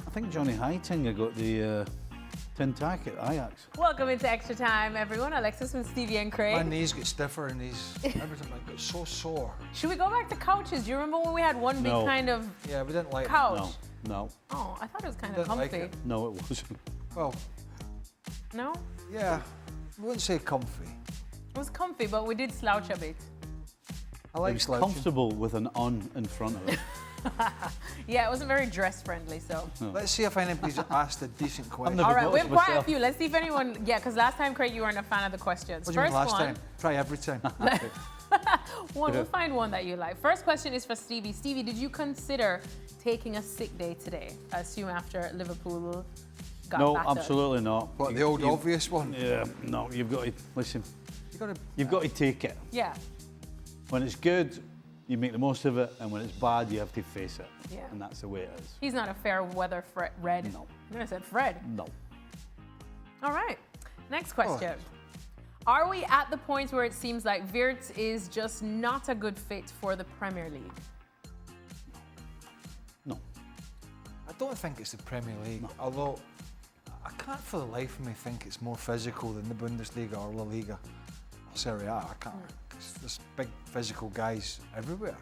I think Johnny Heitinga got the tin tack at Ajax. Welcome into Extra Time, everyone. Alexis and Stevie and Craig. My knees get stiffer and everything like got so sore. Should we go back to couches? Do you remember when we had one big kind of Yeah, we didn't like couch? No. Oh, I thought it was kind of comfy. Like it. No, it wasn't. Well, No? yeah, I wouldn't say comfy. It was comfy, but we did slouch a bit. I It like was slouching. comfortable with an on in front of it. Yeah, it wasn't very dress friendly, so. Let's see if anybody's asked a decent question. never All right, got we it have quite a myself. few. Let's see if anyone, because last time, Craig, you weren't a fan of the questions. What do you mean First last one, time? Try every time. we'll find one that you like. First question is for Stevie. Stevie, did you consider taking a sick day today? I assume after Liverpool got No, battered. absolutely not. What, the old obvious one? Yeah, no, you've got to, listen, You gotta, you've got to take it. Yeah, When it's good, you make the most of it, and when it's bad, you have to face it. Yeah. And that's the way it is. he's not a fair weather Red. No. I'm going to say Fred. No. All right, next question. Are we at the point where it seems like Wirtz is just not a good fit for the Premier League? No. I don't think it's the Premier League, although I can't for the life of me think it's more physical than the Bundesliga or La Liga or Serie A. I can't. There's big physical guys everywhere.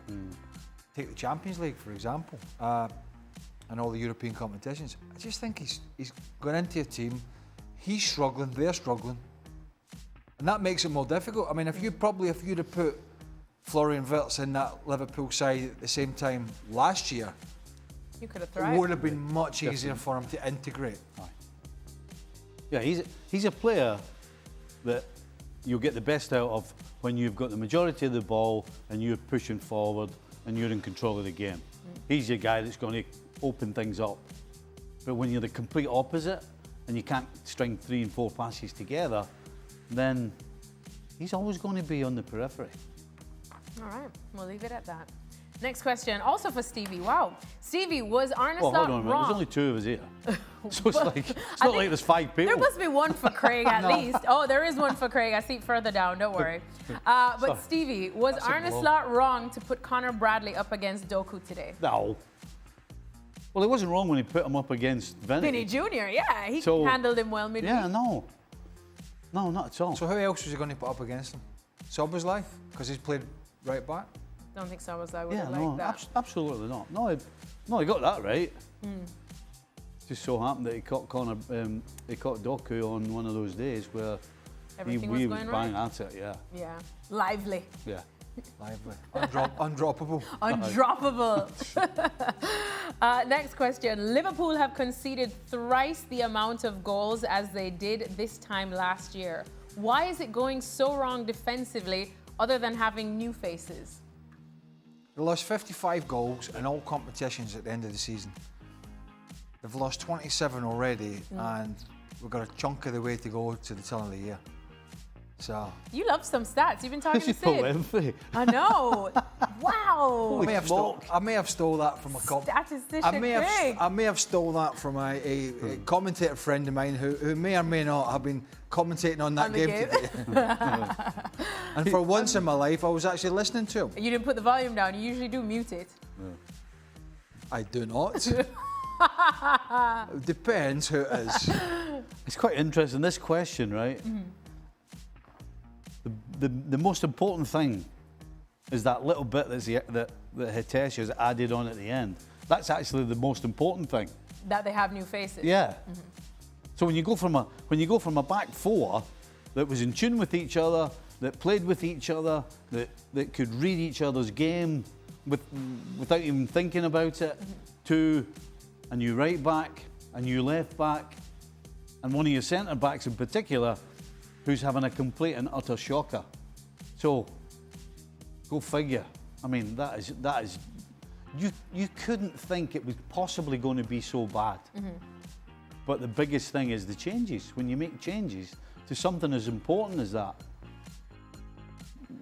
Take the Champions League, for example, and all the European competitions. I just think he's gone into a team, he's struggling, they're struggling, and that makes it more difficult. I mean, if you'd have put Florian Wirtz in that Liverpool side at the same time last year, You could have it thrived. would have been much easier for him to integrate. Yeah, he's a player that you'll get the best out of when you've got the majority of the ball and you're pushing forward and you're in control of the game. He's your guy that's going to open things up. But when you're the complete opposite and you can't string 3 and 4 passes together, then he's always going to be on the periphery. All right, we'll leave it at that. Next question, also for Stevie. Wow. Stevie, was Arne Well, Slot hold on a minute. wrong? There's only 2 of us here. So it's like, it's not like there's 5 people. There must be one for Craig at least. Oh, there is one for Craig. I see it further down, don't worry. But Stevie, was That's a Arne blow. Slot wrong to put Connor Bradley up against Doku today? No. Well, it wasn't wrong when he put him up against Vinny Jr., yeah, he So- handled him well midweek. Yeah, no. No, not at all. So who else was he going to put up against him? Szoboszlai, because he's played right back. Don't think so, I would Yeah, have no, liked that. absolutely not. No, he got that right. Just so happened that he caught Doku on one of those days where Everything he was was going bang at it. Yeah, Yeah, lively. yeah. Lively. Undroppable. Undroppable. Next question. Liverpool have conceded thrice the amount of goals as they did this time last year. Why is it going so wrong defensively other than having new faces? They lost 55 goals in all competitions at the end of the season. They've lost 27 already, and we've got a chunk of the way to go to the turn of the year. So You love some stats. You've been talking to This is Paul Sid. Enfield. I know. Wow. I may have stole that from a Statistician Craig. I may have stole that from a commentator friend of mine who may or may not have been commentating on that On the game game. today. And for once in my life, I was actually listening to him. You didn't put the volume down. You usually do mute it. I do not. It depends who it is. It's quite interesting, this question, right? The most important thing is that little bit that Hitesh has added on at the end. That's actually the most important thing. That they have new faces. Yeah. So when you go from a back 4 that was in tune with each other, that played with each other, that could read each other's game without even thinking about it, to a new right back, a new left back, and one of your centre backs in particular, who's having a complete and utter shocker. So, go figure. I mean, that is. You couldn't think it was possibly going to be so bad. But the biggest thing is the changes. When you make changes to something as important as that,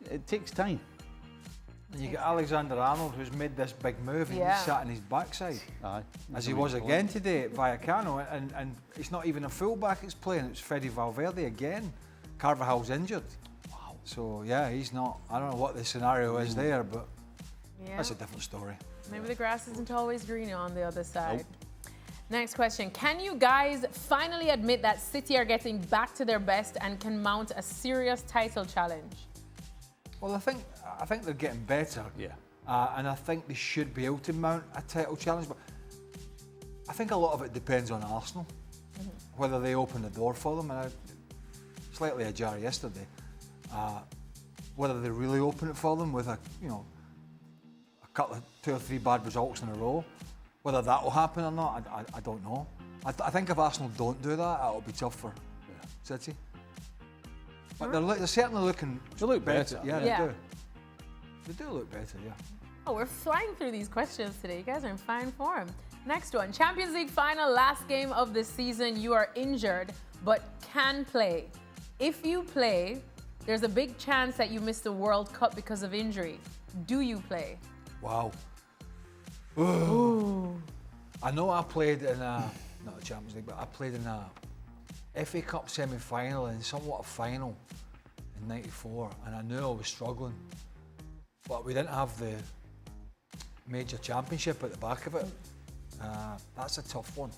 it takes time. And you get Alexander Arnold, who's made this big move, and Yeah. he's sat on his backside, Aye. as he was again today at Vallecano, and it's not even a fullback that's playing, it's Fede Valverde again. Carvajal's injured. Wow. So, yeah, he's not, I don't know what the scenario is there, but Yeah. that's a different story. Maybe the grass isn't always greener on the other side. Next question. Can you guys finally admit that City are getting back to their best and can mount a serious title challenge? Well, I think they're getting better. Yeah. And I think they should be able to mount a title challenge. But I think a lot of it depends on Arsenal, whether they open the door for them. And I, slightly ajar yesterday, whether they really open it for them with a couple of 2 or 3 bad results in a row. Whether that will happen or not, I don't know. I think if Arsenal don't do that, it'll be tough for City. But they're certainly looking. They look better. Yeah, Yeah. they do. They do look better, yeah. Oh, we're flying through these questions today. You guys are in fine form. Next one. Champions League final, last game of the season. You are injured, but can play. If you play, there's a big chance that you miss the World Cup because of injury. Do you play? Wow. Ooh. I know I played in not the Champions League, but I played in a FA Cup semi-final and somewhat a final in '94, and I knew I was struggling. But we didn't have the major championship at the back of it. That's a tough one.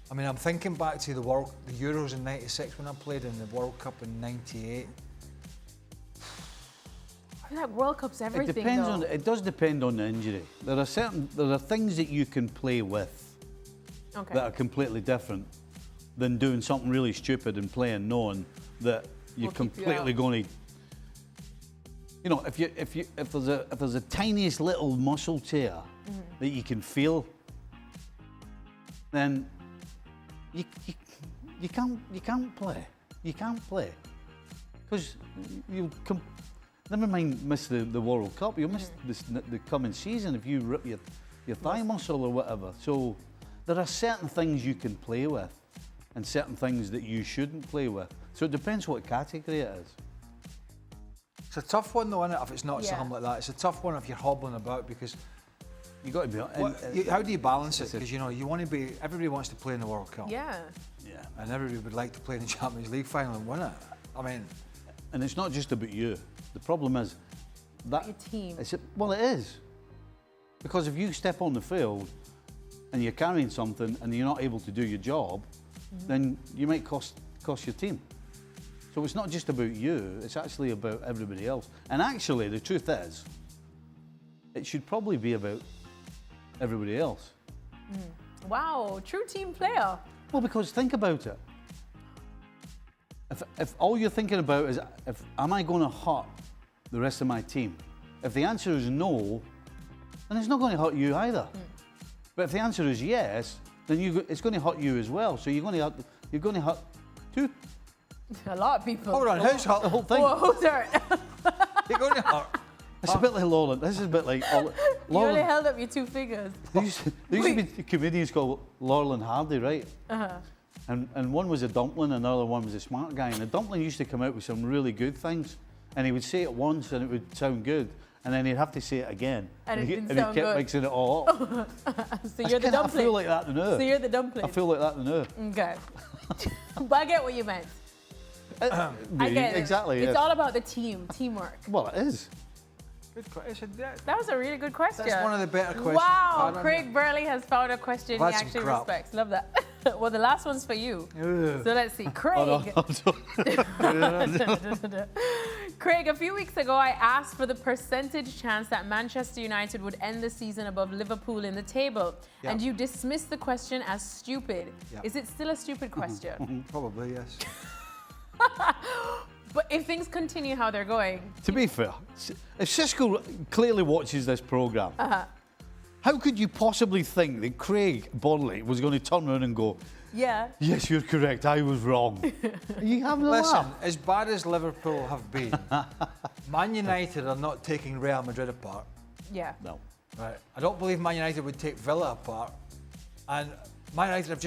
I mean, I'm thinking back to the Euros in '96 when I played in the World Cup in '98. I feel like World Cup's everything, It does depend on the injury. There are things that you can play with that are completely different than doing something really stupid and playing knowing that you're completely going to. You know, if there's a tiniest little muscle tear that you can feel, then you can't play. You can't play because never mind miss the World Cup. You'll miss the coming season if you rip your thigh muscle or whatever. So there are certain things you can play with, and certain things that you shouldn't play with. So it depends what category it is. It's a tough one though, isn't it, if it's not something like that. It's a tough one if you're hobbling about because You got to be. how do you balance it? Because you want to be. Everybody wants to play in the World Cup. Yeah. Yeah. And everybody would like to play in the Champions League final and win it. I mean, And it's not just about you. The problem is that Your team. Well, it is because if you step on the field and you're carrying something and you're not able to do your job, then you might cost your team. So it's not just about you, it's actually about everybody else. And actually, the truth is, it should probably be about everybody else. Wow, true team player. Well, because think about it. If all you're thinking about is, am I going to hurt the rest of my team? If the answer is no, then it's not going to hurt you either. But if the answer is yes, then it's going to hurt you as well. So you're going to hurt two. A lot of people. hold on, who's hurt the whole thing? Whoa, who's hurt? You're going to hurt. It's a bit like Lauren. This is a bit like You Lauren. only held up your 2 fingers. There used to be comedians called Laurel and Hardy, right? And one was a dumpling, and another one was a smart guy. And the dumpling used to come out with some really good things, and he would say it once, and it would sound good, and then he'd have to say it again, And it didn't he sound kept good. mixing it all up. So you're the dumpling. I feel like that now. So you're the dumpling. I feel like that now. Okay. But I get what you meant. I get it. Exactly. It's yeah. all about the teamwork. Well, it is. Good question. That was a really good question. That's one of the better questions. Wow, I've had. Craig Burley has found a question he I've had some actually crap. respects. Love that. Well, the last one's for you. Ugh. So let's see. Craig. Craig, a few weeks ago, I asked for the percentage chance that Manchester United would end the season above Liverpool in the table. Yeah. And you dismissed the question as stupid. Yeah. Is it still a stupid question? Probably, yes. But if things continue how they're going, To be fair, if Cisco clearly watches this programme, how could you possibly think that Craig Burley was going to turn around and go, yeah. yes, you're correct, I was wrong? Are you having a Listen, laugh? as bad as Liverpool have been, Man United are not taking Real Madrid apart. Yeah. No. Right. I don't believe Man United would take Villa apart. And Man United have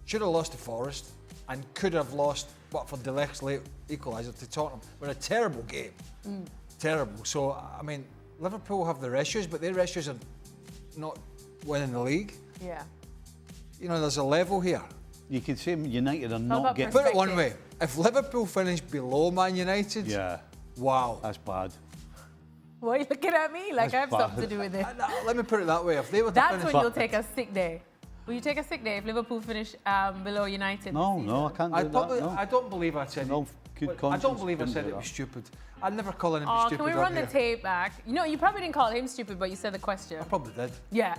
should have lost to Forest and could have lost, for De Ligt's late equaliser to Tottenham. But a terrible game. Terrible. So, I mean, Liverpool have their issues, but their issues are not winning the league. Yeah. You know, there's a level here. You could say United are about not getting... Put it one way, if Liverpool finish below Man United, Yeah, wow. that's bad. Why are you looking at me like I have something to do with it? Let me put it that way. If they were to That's finish, when you'll take a sick day. Will you take a sick day if Liverpool finish below United? No, this no, I season? can't do probably, that. No. I don't believe I said No it. good I conscience don't believe I couldn't said do it was that. stupid. I'd never call anybody Oh, stupid. can we up run the here. tape back? You know, you probably didn't call him stupid, but you said the question. I probably did. Yeah.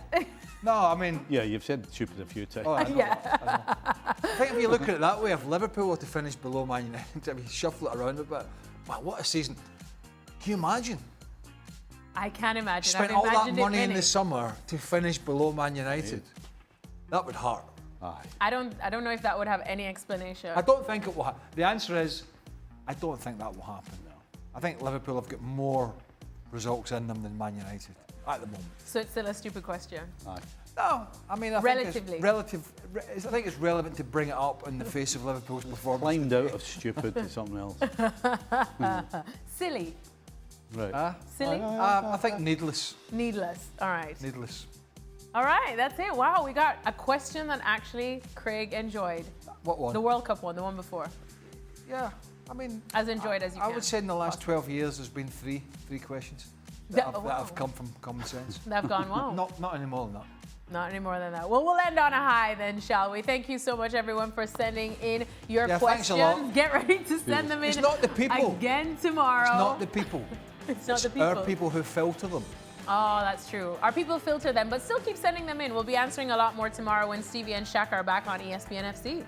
No, I mean, Yeah, you've said stupid a few times. oh, I know, Yeah. I know. I think if you look at it that way, if Liverpool were to finish below Man United, if you shuffle it around a bit, wow, what a season. Can you imagine? I can't imagine. Spent I've all that imagined it money in winning. the summer to finish below Man United. That would hurt. Aye. I don't know if that would have any explanation. I don't think it will happen. The answer is, I don't think that will happen. No. I think Liverpool have got more results in them than Man United at the moment. So it's still a stupid question. Aye. No, I mean, I Relatively. think it's relevant to bring it up in the face of Liverpool's performance. Climbed out of stupid to something else. Silly. Right. Silly? I think needless. Needless. All right. Needless. All right, that's it. Wow, we got a question that actually Craig enjoyed. What one? The World Cup one, the one before. Yeah, I mean, As enjoyed as you I can. would say in the last 12 years there's been three questions That- that wow. have come from common sense. They've gone well. Not any more than that. Not any more than that. Well, we'll end on a high then, shall we? Thank you so much, everyone, for sending in your Yeah, thanks questions. a lot. Get ready to send them in It's not the people. again tomorrow. It's not the people. It's not It's the people. our people who filter them. Oh, that's true. Our people filter them, but still keep sending them in. We'll be answering a lot more tomorrow when Stevie and Shaq are back on ESPN FC.